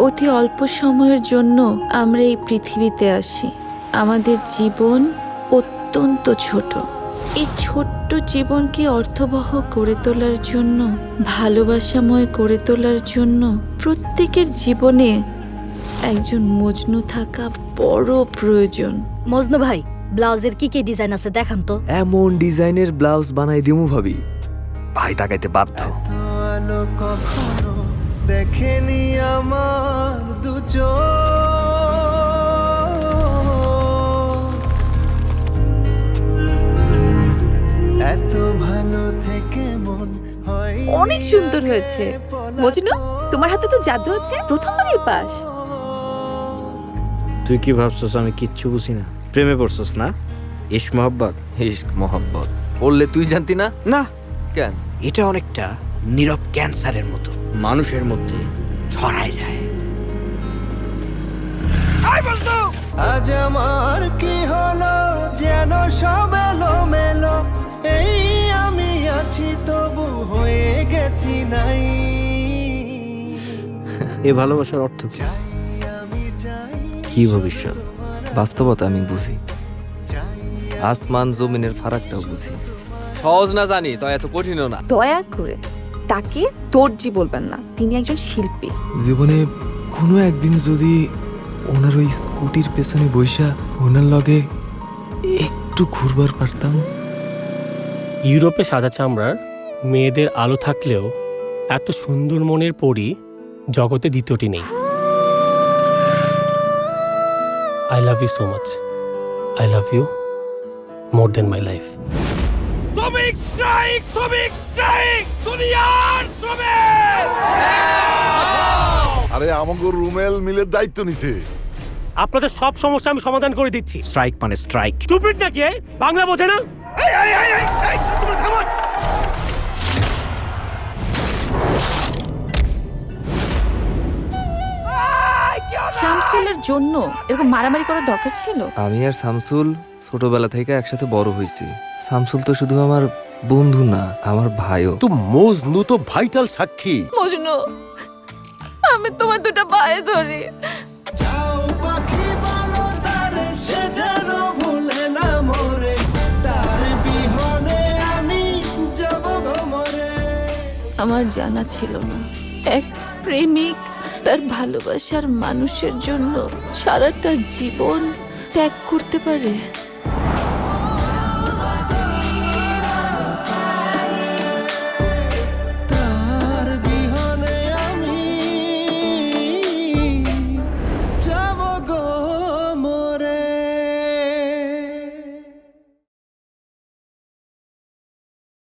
অতি অল্প সময়ের জন্য আমরা এই পৃথিবীতে আসি। আমাদের জীবন অত্যন্ত ছোট। এই ছোট্ট জীবনকে অর্থবহ করে তোলার জন্য, ভালোবাসাময় করে তোলার জন্য প্রত্যেকের জীবনে একজন মজনু থাকা বড় প্রয়োজন। মজনু ভাই, ব্লাউজের কি কি ডিজাইন আছে দেখান তো। এমন ডিজাইনের ব্লাউজ বানাই দিমু ভাবি, ভাই তাকাইতে বাধ্য। আলো কখনো দেখেনি আমার দু এত ভালো থেকে মন হয় অনেক সুন্দর হয়েছে মজনু, তোমার হাতে তো জাদু আছে, প্রথমবারই পাস। তুই কি ভাবছস আমি কিচ্ছু বুঝি না? প্রেমে পড়ছস না? ইশক মোহাব্বত। ইশক মোহাব্বত বললে তুই জানতি না? না, কেন? এটা অনেকটা নীরব ক্যান্সারের মতো, মানুষের মধ্যে ছড়ায় যায়। আজ আমার কি হলো যেন সব এলোমেলো, এই আমি আছি তবু হয়ে গেছি নাই। এ ভালোবাসার অর্থ কি? কি ভবিষ্যৎ? বাস্তবতা আমি বুঝি, আসমান জমিনের ফারাকটাও বুঝি। সহজ না জানি, তো এত কঠিনও না। দয়া করে তাকে দর্জি বলবেন না, তিনি একজন শিল্পী। জীবনে কোনো একদিন যদি ওনার ওই স্কুটির পেছনে বইসা ওনার লগে একটু ঘুরবার পারতাম। ইউরোপে সাদা চামড়ার মেয়েদের আলো থাকলেও এত সুন্দর মনের পরী জগতে দ্বিতীয়টি নেই। I love you so much. I love you more than my life. আরে আমাকে রুমেল মিলের দায়িত্ব নিছে। আপনাদের সব সমস্যা আমি সমাধান করে দিচ্ছি। স্ট্রাইক মানে স্ট্রাইক। স্টুপিড নাকি? বাংলা বোঝে না? শামসুলের জন্য এরকম মারামারি করার দরকার ছিল? আমি আর শামসুল ছোটবেলা থেকে একসাথে বড় হয়েছি। শামসুল তো শুধু আমার বন্ধু না, আমার ভাইও। তো মজনু তো ভাইটাল সাক্ষী। মজনু, আমি তোমার দুটো পায়ে ধরি। যাও পাখি বলো তারে, সে যেন ভুলে না মরে, তার বিহনে আমি যাব গো মরে। আমার জানা ছিল না এক প্রেমিক তার ভালোবাসার মানুষের জন্য সারাটা জীবন ত্যাগ করতে পারে।